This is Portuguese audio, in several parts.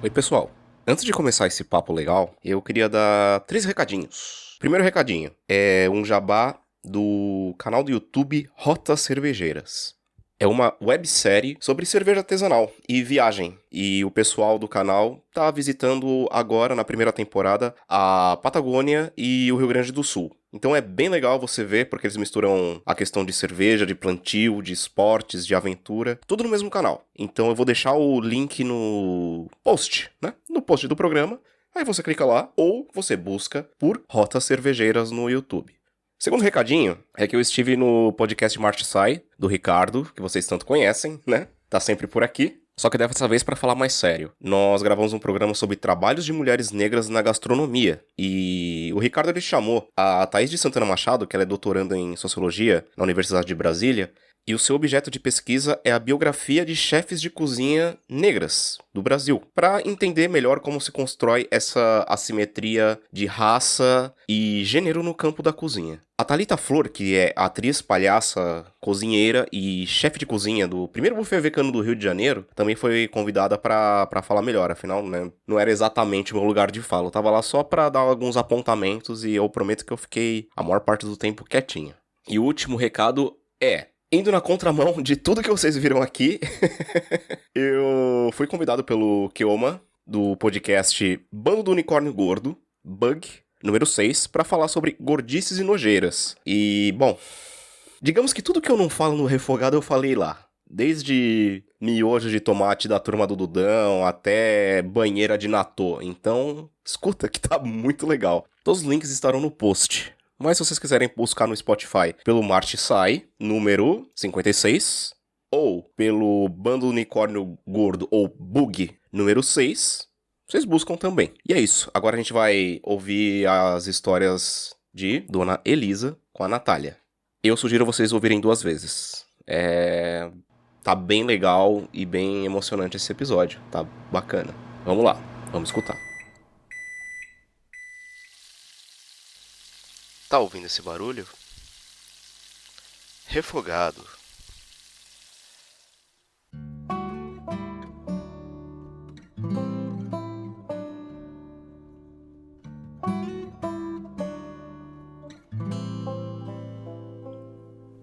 Oi, pessoal. Antes de começar esse papo legal, eu queria dar 3 recadinhos. Primeiro recadinho é um jabá do canal do YouTube Rotas Cervejeiras. É uma websérie sobre cerveja artesanal e viagem. E o pessoal do canal tá visitando agora, na primeira temporada, a Patagônia e o Rio Grande do Sul. Então é bem legal você ver, porque eles misturam a questão de cerveja, de plantio, de esportes, de aventura, tudo no mesmo canal. Então eu vou deixar o link no post, né? No post do programa. Aí você clica lá ou você busca por Rotas Cervejeiras no YouTube. Segundo recadinho é que eu estive no podcast Marte Sai, do Ricardo, que vocês tanto conhecem, né? Tá sempre por aqui. Só que dessa vez para falar mais sério. Nós gravamos um programa sobre trabalhos de mulheres negras na gastronomia. E o Ricardo ele chamou a Thaís de Santana Machado, que ela é doutoranda em Sociologia na Universidade de Brasília, e o seu objeto de pesquisa é a biografia de chefes de cozinha negras do Brasil, para entender melhor como se constrói essa assimetria de raça e gênero no campo da cozinha. A Thalita Flor, que é atriz, palhaça, cozinheira e chefe de cozinha do primeiro buffet vegano do Rio de Janeiro, também foi convidada para falar melhor, afinal, né, não era exatamente o meu lugar de fala, eu tava lá só para dar alguns apontamentos e eu prometo que eu fiquei a maior parte do tempo quietinha. E o último recado é: indo na contramão de tudo que vocês viram aqui, eu fui convidado pelo Keoma, do podcast Bando do Unicórnio Gordo, Bug, número 6, pra falar sobre gordices e nojeiras. E, bom, digamos que tudo que eu não falo no Refogado eu falei lá. Desde miojo de tomate da turma do Dudão até banheira de natô. Então, escuta que tá muito legal. Todos os links estarão no post. Mas se vocês quiserem buscar no Spotify pelo Marte Sai, número 56, ou pelo Bando Unicórnio Gordo, ou Bug, número 6, vocês buscam também. E é isso. Agora a gente vai ouvir as histórias de Dona Elisa com a Natália. Eu sugiro vocês ouvirem 2 vezes. Tá bem legal e bem emocionante esse episódio. Tá bacana. Vamos lá. Vamos escutar. Tá ouvindo esse barulho? Refogado.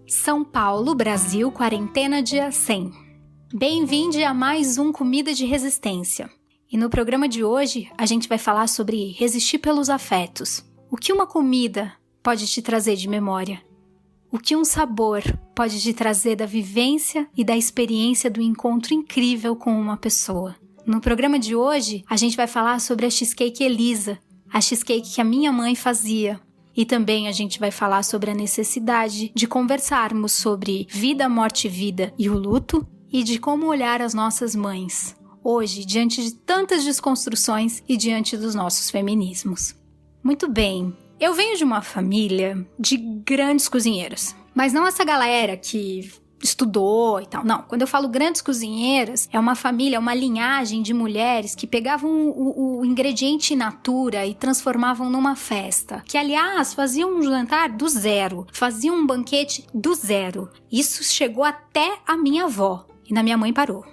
São Paulo, Brasil, quarentena dia 100. Bem-vindo a mais um Comida de Resistência. E no programa de hoje, a gente vai falar sobre resistir pelos afetos. O que uma comida pode te trazer de memória? O que um sabor pode te trazer da vivência e da experiência do encontro incrível com uma pessoa? No programa de hoje, a gente vai falar sobre a cheesecake Elisa, a cheesecake que a minha mãe fazia. E também a gente vai falar sobre a necessidade de conversarmos sobre vida, morte e vida e o luto, e de como olhar as nossas mães, hoje, diante de tantas desconstruções e diante dos nossos feminismos. Muito bem, eu venho de uma família de grandes cozinheiros, mas não essa galera que estudou e tal, não. Quando eu falo grandes cozinheiras, é uma família, uma linhagem de mulheres que pegavam o ingrediente in natura e transformavam numa festa. Que, aliás, faziam um jantar do zero, faziam um banquete do zero. Isso chegou até a minha avó e na minha mãe parou.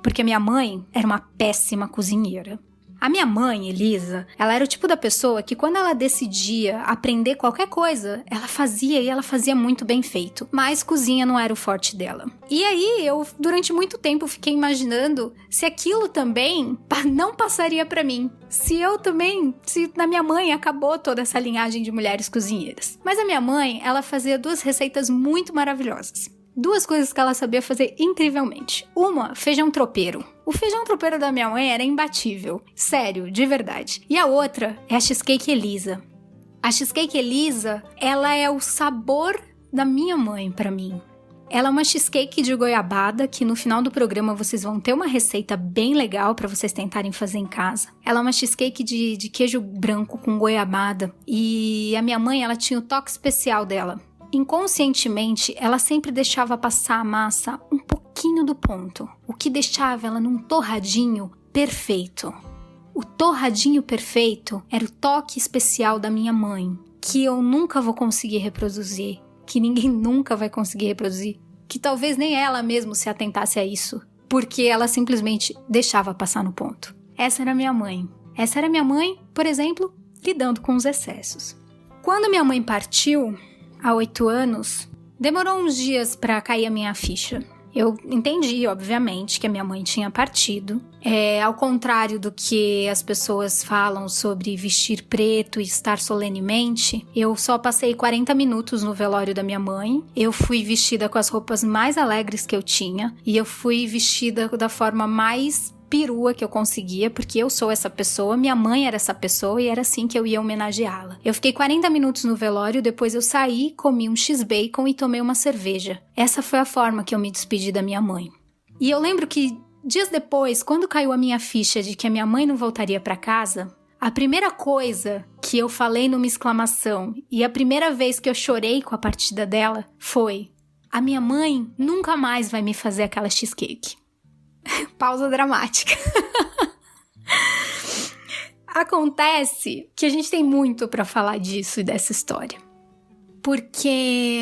Porque a minha mãe era uma péssima cozinheira. A minha mãe, Elisa, ela era o tipo da pessoa que quando ela decidia aprender qualquer coisa, ela fazia e ela fazia muito bem feito. Mas cozinha não era o forte dela. E aí eu, durante muito tempo, fiquei imaginando se aquilo também não passaria pra mim. Se na minha mãe acabou toda essa linhagem de mulheres cozinheiras. Mas a minha mãe, ela fazia 2 receitas muito maravilhosas. 2 coisas que ela sabia fazer incrivelmente. Uma, feijão tropeiro. O feijão tropeiro da minha mãe era imbatível. Sério, de verdade. E a outra é a cheesecake Elisa. A cheesecake Elisa, ela é o sabor da minha mãe pra mim. Ela é uma cheesecake de goiabada, que no final do programa vocês vão ter uma receita bem legal pra vocês tentarem fazer em casa. Ela é uma cheesecake de queijo branco com goiabada. E a minha mãe, ela tinha o toque especial dela. Inconscientemente, ela sempre deixava passar a massa um pouquinho do ponto, o que deixava ela num torradinho perfeito. O torradinho perfeito era o toque especial da minha mãe, que eu nunca vou conseguir reproduzir, que ninguém nunca vai conseguir reproduzir, que talvez nem ela mesma se atentasse a isso, porque ela simplesmente deixava passar no ponto. Essa era minha mãe. Essa era minha mãe, por exemplo, lidando com os excessos. Quando minha mãe partiu, há 8 anos, demorou uns dias para cair a minha ficha. Eu entendi, obviamente, que a minha mãe tinha partido. Ao contrário do que as pessoas falam sobre vestir preto e estar solenemente, eu só passei 40 minutos no velório da minha mãe. Eu fui vestida com as roupas mais alegres que eu tinha e eu fui vestida da forma mais perua que eu conseguia, porque eu sou essa pessoa, minha mãe era essa pessoa e era assim que eu ia homenageá-la. Eu fiquei 40 minutos no velório, depois eu saí, comi um X-Bacon e tomei uma cerveja. Essa foi a forma que eu me despedi da minha mãe. E eu lembro que dias depois, quando caiu a minha ficha de que a minha mãe não voltaria para casa, a primeira coisa que eu falei numa exclamação e a primeira vez que eu chorei com a partida dela foi: a minha mãe nunca mais vai me fazer aquela cheesecake. Pausa dramática. Acontece que a gente tem muito pra falar disso e dessa história. Porque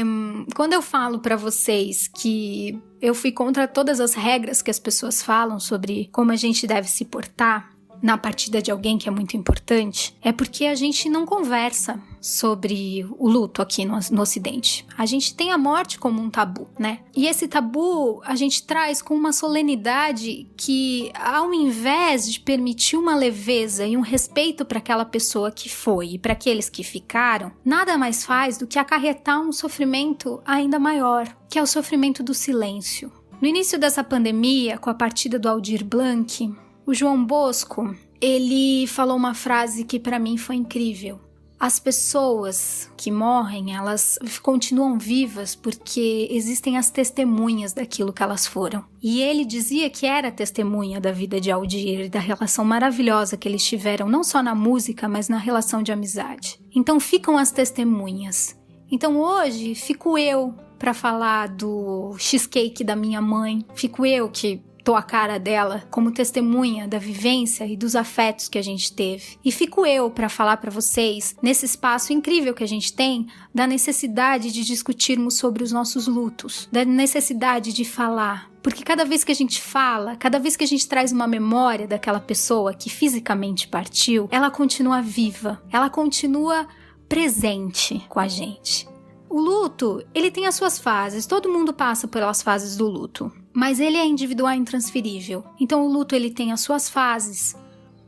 quando eu falo pra vocês que eu fui contra todas as regras que as pessoas falam sobre como a gente deve se portar na partida de alguém que é muito importante, é porque a gente não conversa sobre o luto aqui no Ocidente. A gente tem a morte como um tabu, né? E esse tabu a gente traz com uma solenidade que, ao invés de permitir uma leveza e um respeito para aquela pessoa que foi e para aqueles que ficaram, nada mais faz do que acarretar um sofrimento ainda maior, que é o sofrimento do silêncio. No início dessa pandemia, com a partida do Aldir Blanc, o João Bosco, ele falou uma frase que para mim foi incrível. As pessoas que morrem, elas continuam vivas porque existem as testemunhas daquilo que elas foram. E ele dizia que era testemunha da vida de Aldir e da relação maravilhosa que eles tiveram, não só na música, mas na relação de amizade. Então ficam as testemunhas. Então hoje fico eu para falar do cheesecake da minha mãe, fico eu que tô a cara dela como testemunha da vivência e dos afetos que a gente teve. E fico eu para falar para vocês, nesse espaço incrível que a gente tem, da necessidade de discutirmos sobre os nossos lutos, da necessidade de falar. Porque cada vez que a gente fala, cada vez que a gente traz uma memória daquela pessoa que fisicamente partiu, ela continua viva, ela continua presente com a gente. O luto, ele tem as suas fases, todo mundo passa pelas fases do luto, mas ele é individual e intransferível. Então o luto, ele tem as suas fases,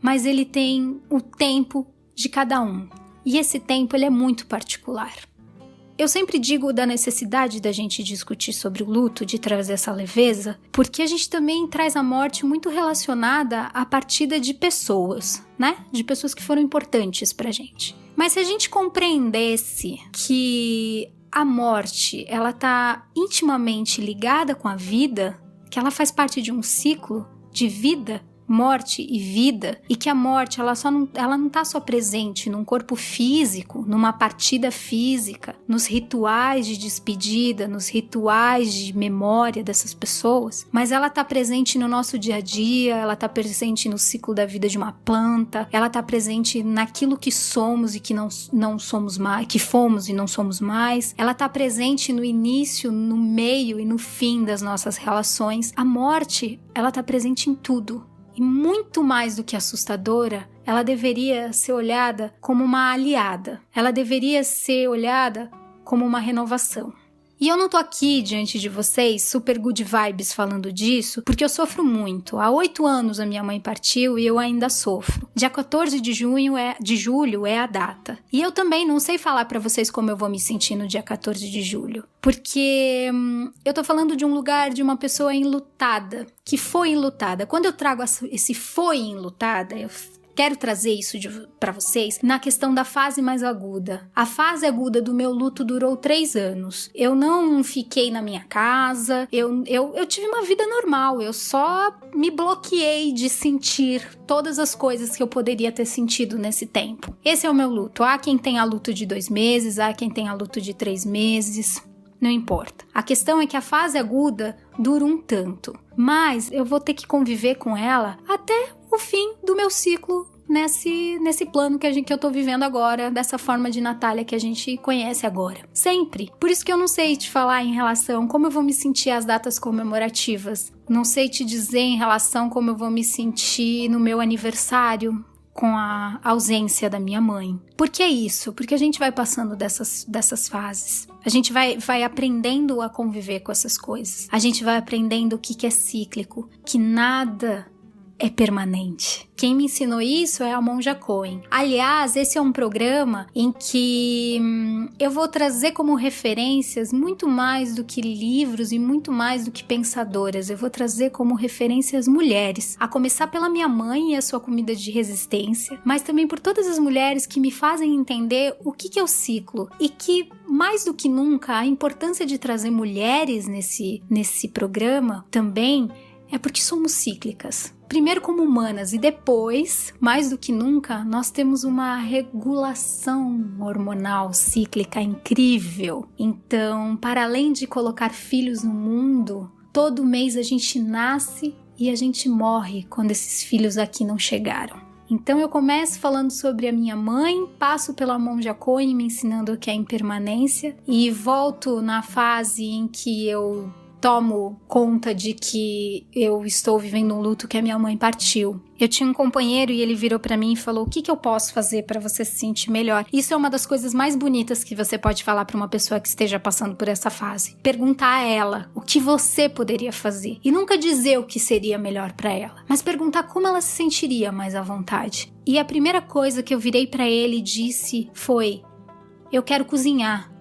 mas ele tem o tempo de cada um. E esse tempo, ele é muito particular. Eu sempre digo da necessidade da gente discutir sobre o luto, de trazer essa leveza, porque a gente também traz a morte muito relacionada à partida de pessoas, né? De pessoas que foram importantes pra gente. Mas se a gente compreendesse que a morte, ela tá intimamente ligada com a vida, que ela faz parte de um ciclo de vida, morte e vida, e que a morte ela não tá só presente num corpo físico, numa partida física, nos rituais de despedida, nos rituais de memória dessas pessoas, mas ela tá presente no nosso dia a dia, ela tá presente no ciclo da vida de uma planta, ela tá presente naquilo que somos e que não somos mais, que fomos e não somos mais, ela tá presente no início, no meio e no fim das nossas relações. A morte, ela tá presente em tudo. E muito mais do que assustadora, ela deveria ser olhada como uma aliada. Ela deveria ser olhada como uma renovação. E eu não tô aqui diante de vocês, super good vibes falando disso, porque eu sofro muito. Há 8 anos a minha mãe partiu e eu ainda sofro. Dia 14 de julho é a data. E eu também não sei falar pra vocês como eu vou me sentir no dia 14 de julho. Porque eu tô falando de um lugar de uma pessoa enlutada, que foi enlutada. Quando eu trago esse foi enlutada, eu quero trazer isso para vocês na questão da fase mais aguda. A fase aguda do meu luto durou 3 anos. Eu não fiquei na minha casa, eu tive uma vida normal, eu só me bloqueei de sentir todas as coisas que eu poderia ter sentido nesse tempo. Esse é o meu luto. Há quem tenha luto de 2 meses, há quem tenha luto de 3 meses. Não importa. A questão é que a fase aguda dura um tanto, mas eu vou ter que conviver com ela até o fim do meu ciclo nesse plano que eu tô vivendo agora, dessa forma de Natália que a gente conhece agora. Sempre. Por isso que eu não sei te falar em relação como eu vou me sentir às datas comemorativas. Não sei te dizer em relação como eu vou me sentir no meu aniversário, com a ausência da minha mãe. Por que isso? Porque a gente vai passando dessas fases. A gente vai aprendendo a conviver com essas coisas. A gente vai aprendendo o que é cíclico, que nada é permanente. Quem me ensinou isso é a Monja Coen. Aliás, esse é um programa em que eu vou trazer como referências muito mais do que livros e muito mais do que pensadoras. Eu vou trazer como referências mulheres. A começar pela minha mãe e a sua comida de resistência, mas também por todas as mulheres que me fazem entender o que é o ciclo e que, mais do que nunca, a importância de trazer mulheres nesse programa também é porque somos cíclicas. Primeiro como humanas e depois, mais do que nunca, nós temos uma regulação hormonal cíclica incrível. Então, para além de colocar filhos no mundo, todo mês a gente nasce e a gente morre quando esses filhos aqui não chegaram. Então eu começo falando sobre a minha mãe, passo pela Monja Coen me ensinando o que é impermanência e volto na fase em que eu tomo conta de que eu estou vivendo um luto que a minha mãe partiu. Eu tinha um companheiro e ele virou pra mim e falou: o que eu posso fazer pra você se sentir melhor? Isso é uma das coisas mais bonitas que você pode falar pra uma pessoa que esteja passando por essa fase. Perguntar a ela o que você poderia fazer. E nunca dizer o que seria melhor pra ela, mas perguntar como ela se sentiria mais à vontade. E a primeira coisa que eu virei pra ele e disse foi: eu quero cozinhar.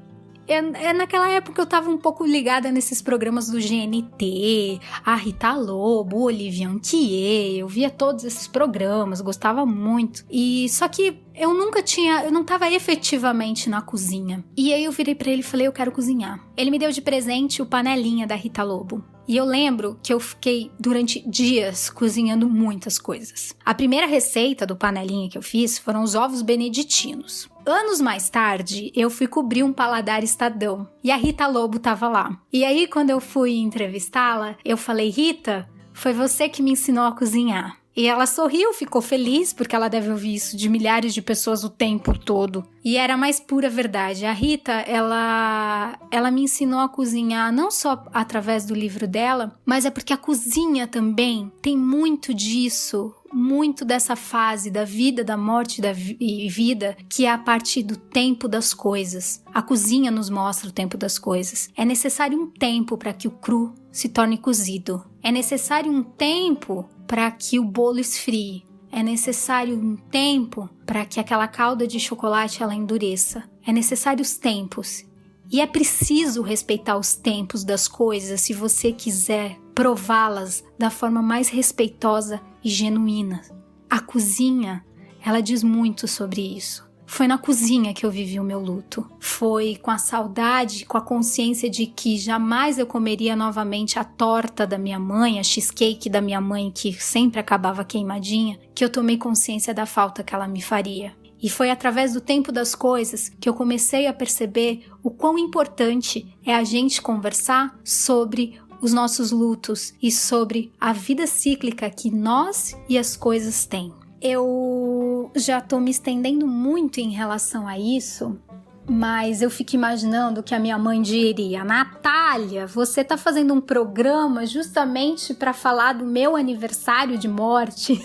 Naquela época eu tava um pouco ligada nesses programas do GNT, a Rita Lobo, o Olivia Anquier, eu via todos esses programas, gostava muito. E só que eu não tava efetivamente na cozinha. E aí eu virei pra ele e falei: eu quero cozinhar. Ele me deu de presente o panelinha da Rita Lobo. E eu lembro que eu fiquei durante dias cozinhando muitas coisas. A primeira receita do panelinha que eu fiz foram os ovos beneditinos. Anos mais tarde, eu fui cobrir um paladar Estadão e a Rita Lobo tava lá. E aí, quando eu fui entrevistá-la, eu falei: Rita, foi você que me ensinou a cozinhar. E ela sorriu, ficou feliz, porque ela deve ouvir isso de milhares de pessoas o tempo todo. E era a mais pura verdade. A Rita, ela me ensinou a cozinhar não só através do livro dela, mas é porque a cozinha também tem muito disso, muito dessa fase da vida, da morte e vida, que é a partir do tempo das coisas. A cozinha nos mostra o tempo das coisas. É necessário um tempo para que o cru se torne cozido. É necessário um tempo para que o bolo esfrie. É necessário um tempo para que aquela calda de chocolate ela endureça. É necessário os tempos. E é preciso respeitar os tempos das coisas se você quiser prová-las da forma mais respeitosa e genuína. A cozinha, ela diz muito sobre isso. Foi na cozinha que eu vivi o meu luto. Foi com a saudade, com a consciência de que jamais eu comeria novamente a torta da minha mãe, a cheesecake da minha mãe, que sempre acabava queimadinha, que eu tomei consciência da falta que ela me faria. E foi através do tempo das coisas que eu comecei a perceber o quão importante é a gente conversar sobre os nossos lutos e sobre a vida cíclica que nós e as coisas têm. Eu já tô me estendendo muito em relação a isso, mas eu fico imaginando que a minha mãe diria: Natália, você tá fazendo um programa justamente para falar do meu aniversário de morte?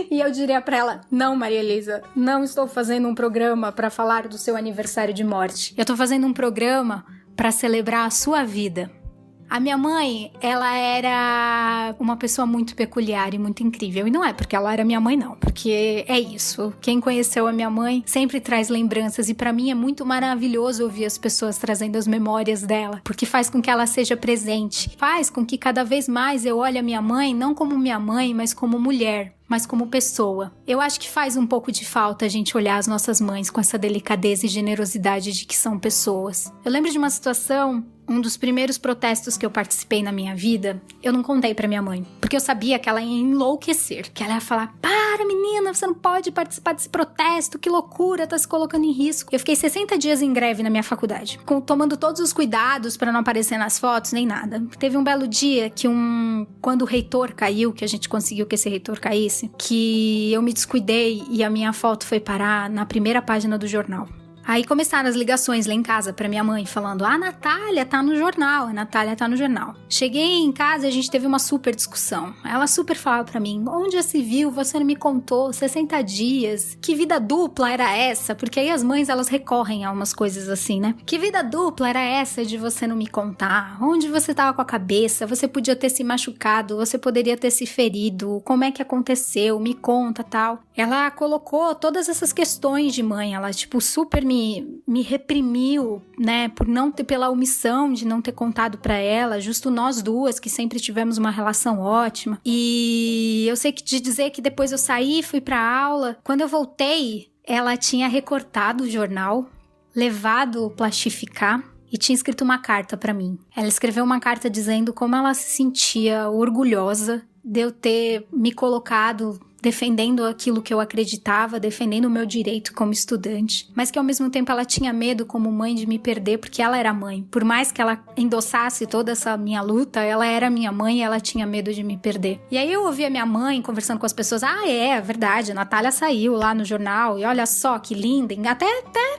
E eu diria pra ela: não, Maria Elisa, não estou fazendo um programa para falar do seu aniversário de morte. Eu tô fazendo um programa para celebrar a sua vida. A minha mãe, ela era uma pessoa muito peculiar e muito incrível. E não é porque ela era minha mãe, não. Porque é isso. Quem conheceu a minha mãe sempre traz lembranças. E pra mim é muito maravilhoso ouvir as pessoas trazendo as memórias dela. Porque faz com que ela seja presente. Faz com que cada vez mais eu olhe a minha mãe, não como minha mãe, mas como mulher. Mas como pessoa. Eu acho que faz um pouco de falta a gente olhar as nossas mães com essa delicadeza e generosidade de que são pessoas. Eu lembro de uma situação Um dos primeiros protestos que eu participei na minha vida, eu não contei pra minha mãe. Porque eu sabia que ela ia enlouquecer. Que ela ia falar, para menina, você não pode participar desse protesto, que loucura, tá se colocando em risco. Eu fiquei 60 dias em greve na minha faculdade, tomando todos os cuidados pra não aparecer nas fotos, nem nada. Teve um belo dia que quando o reitor caiu, que a gente conseguiu que esse reitor caísse, que eu me descuidei e a minha foto foi parar na primeira página do jornal. Aí começaram as ligações lá em casa pra minha mãe, falando, a Natália tá no jornal, a Natália tá no jornal. Cheguei em casa e a gente teve uma super discussão. Ela super falava pra mim, onde já se viu, você não me contou, 60 dias, que vida dupla era essa? Porque aí as mães, elas recorrem a umas coisas assim, né? Que vida dupla era essa de você não me contar? Onde você tava com a cabeça? Você podia ter se machucado, você poderia ter se ferido, como é que aconteceu? Me conta, tal. Ela colocou todas essas questões de mãe, ela, tipo, super me reprimiu, né, pela omissão de não ter contado pra ela, justo nós duas que sempre tivemos uma relação ótima. E eu sei que de dizer que depois eu saí, fui pra aula, quando eu voltei, ela tinha recortado o jornal, levado plastificar e tinha escrito uma carta pra mim. Ela escreveu uma carta dizendo como ela se sentia orgulhosa de eu ter me colocado defendendo aquilo que eu acreditava, defendendo o meu direito como estudante, mas que ao mesmo tempo ela tinha medo como mãe de me perder, porque ela era mãe. Por mais que ela endossasse toda essa minha luta, ela era minha mãe e ela tinha medo de me perder. E aí eu ouvia minha mãe conversando com as pessoas, é verdade, a Natália saiu lá no jornal, e olha só que linda, até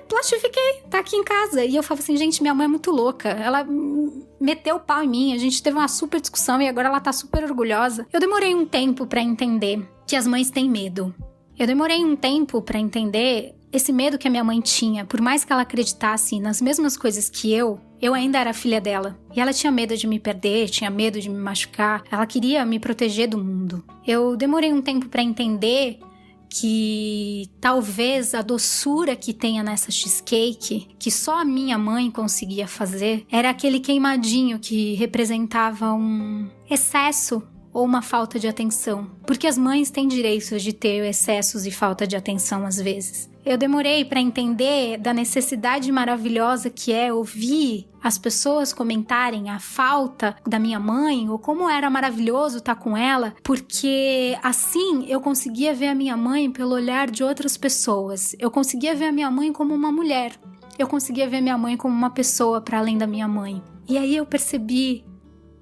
plastifiquei, tá aqui em casa. E eu falava assim, gente, minha mãe é muito louca, ela meteu o pau em mim, a gente teve uma super discussão e agora ela tá super orgulhosa. Eu demorei um tempo pra entender que as mães têm medo. Eu demorei um tempo pra entender esse medo que a minha mãe tinha. Por mais que ela acreditasse nas mesmas coisas que eu ainda era filha dela. E ela tinha medo de me perder, tinha medo de me machucar. Ela queria me proteger do mundo. Eu demorei um tempo pra entender que talvez a doçura que tenha nessa cheesecake, que só a minha mãe conseguia fazer, era aquele queimadinho que representava um excesso ou uma falta de atenção. Porque as mães têm direito de ter excessos e falta de atenção às vezes. Eu demorei para entender da necessidade maravilhosa que é ouvir as pessoas comentarem a falta da minha mãe ou como era maravilhoso estar com ela, porque assim eu conseguia ver a minha mãe pelo olhar de outras pessoas. Eu conseguia ver a minha mãe como uma mulher. Eu conseguia ver minha mãe como uma pessoa para além da minha mãe. E aí eu percebi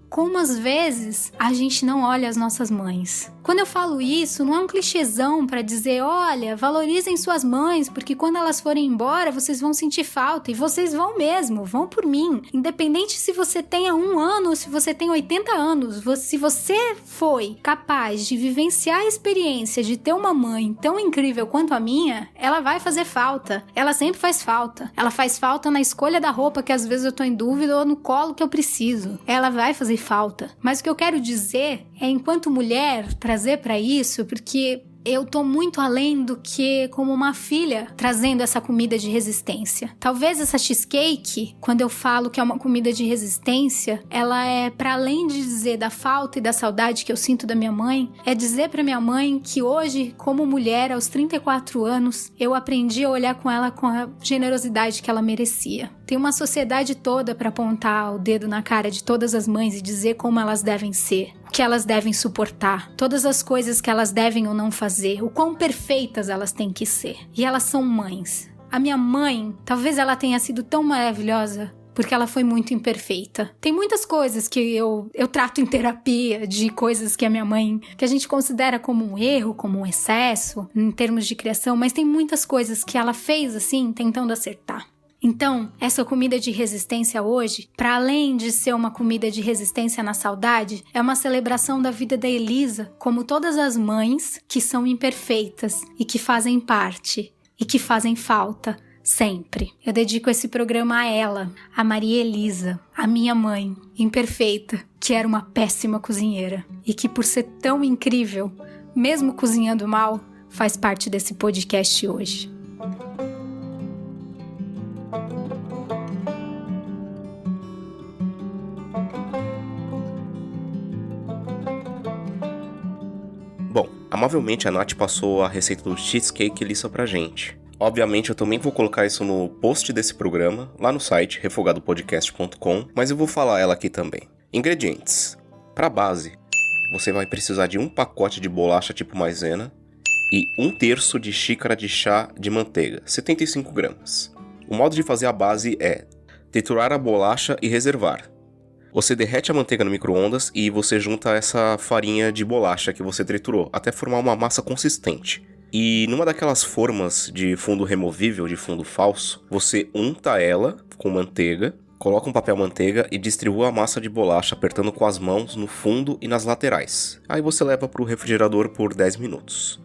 como às vezes a gente não olha as nossas mães. Quando eu falo isso, não é um clichêzão pra dizer, olha, valorizem suas mães, porque quando elas forem embora, vocês vão sentir falta, e vocês vão mesmo, vão por mim. Independente se você tenha 1 ano ou se você tem 80 anos, se você foi capaz de vivenciar a experiência de ter uma mãe tão incrível quanto a minha, ela vai fazer falta. Ela sempre faz falta. Ela faz falta na escolha da roupa, que às vezes eu tô em dúvida, ou no colo que eu preciso. Ela vai fazer falta. Mas o que eu quero dizer é, enquanto mulher, trazer pra isso, porque eu tô muito além do que como uma filha trazendo essa comida de resistência. Talvez essa cheesecake, quando eu falo que é uma comida de resistência, ela é para além de dizer da falta e da saudade que eu sinto da minha mãe, é dizer pra minha mãe que hoje, como mulher, aos 34 anos, eu aprendi a olhar com ela com a generosidade que ela merecia. Tem uma sociedade toda para apontar o dedo na cara de todas as mães e dizer como elas devem ser, o que elas devem suportar, todas as coisas que elas devem ou não fazer, o quão perfeitas elas têm que ser. E elas são mães. A minha mãe, talvez ela tenha sido tão maravilhosa porque ela foi muito imperfeita. Tem muitas coisas que eu trato em terapia, de coisas que a minha mãe, que a gente considera como um erro, como um excesso, em termos de criação, mas tem muitas coisas que ela fez assim, tentando acertar. Então, essa comida de resistência hoje, para além de ser uma comida de resistência na saudade, é uma celebração da vida da Elisa, como todas as mães que são imperfeitas e que fazem parte e que fazem falta sempre. Eu dedico esse programa a ela, a Maria Elisa, a minha mãe, imperfeita, que era uma péssima cozinheira e que por ser tão incrível, mesmo cozinhando mal, faz parte desse podcast hoje. Bom, amavelmente a Nath passou a receita do cheesecake Elisa pra gente. Obviamente eu também vou colocar isso no post desse programa, lá no site refogadopodcast.com, mas eu vou falar ela aqui também. Ingredientes. Para base, você vai precisar de um pacote de bolacha tipo maisena e 1/3 de xícara de chá de manteiga, 75 gramas. O modo de fazer a base é triturar a bolacha e reservar. Você derrete a manteiga no micro-ondas e você junta essa farinha de bolacha que você triturou, até formar uma massa consistente. E numa daquelas formas de fundo removível, de fundo falso, você unta ela com manteiga, coloca um papel manteiga e distribui a massa de bolacha apertando com as mãos no fundo e nas laterais. Aí você leva para o refrigerador por 10 minutos.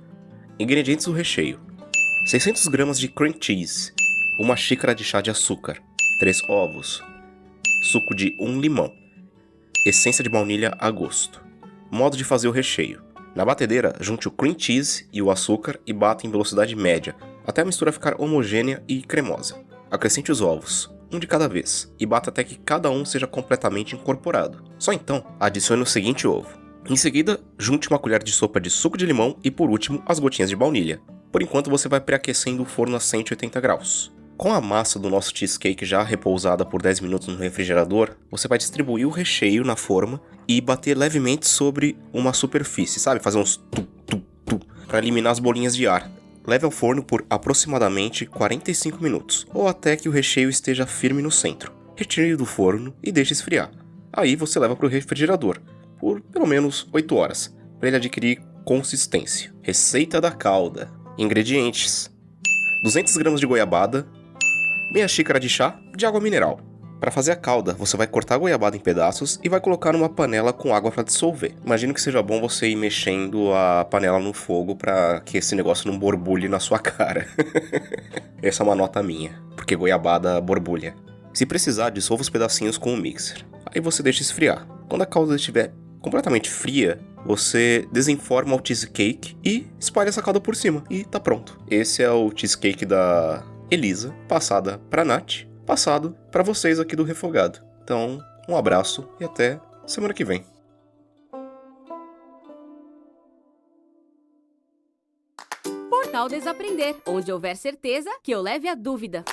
Ingredientes do recheio: 600 gramas de cream cheese, uma xícara de chá de açúcar, 3 ovos, suco de 1 limão, essência de baunilha a gosto. Modo de fazer o recheio: na batedeira, junte o cream cheese e o açúcar e bata em velocidade média, até a mistura ficar homogênea e cremosa. Acrescente os ovos, um de cada vez, e bata até que cada um seja completamente incorporado. Só então, adicione o seguinte ovo. Em seguida, junte uma colher de sopa de suco de limão e, por último, as gotinhas de baunilha. Por enquanto, você vai pré-aquecendo o forno a 180 graus. Com a massa do nosso cheesecake já repousada por 10 minutos no refrigerador, você vai distribuir o recheio na forma e bater levemente sobre uma superfície, sabe? Fazer uns tu para eliminar as bolinhas de ar. Leve ao forno por aproximadamente 45 minutos, ou até que o recheio esteja firme no centro. Retire do forno e deixe esfriar. Aí você leva para o refrigerador por pelo menos 8 horas, para ele adquirir consistência. Receita da calda. Ingredientes: 200 gramas de goiabada, meia xícara de chá de água mineral. Para fazer a calda, você vai cortar a goiabada em pedaços e vai colocar numa panela com água para dissolver. Imagino que seja bom você ir mexendo a panela no fogo para que esse negócio não borbulhe na sua cara. Essa é uma nota minha, porque goiabada borbulha. Se precisar, dissolva os pedacinhos com o mixer. Aí você deixa esfriar. Quando a calda estiver completamente fria, você desenforma o cheesecake e espalha essa calda por cima. E tá pronto. Esse é o cheesecake da Elisa, passada pra Nath, passado pra vocês aqui do Refogado. Então, um abraço e até semana que vem. Portal Desaprender, onde houver certeza que eu leve a dúvida.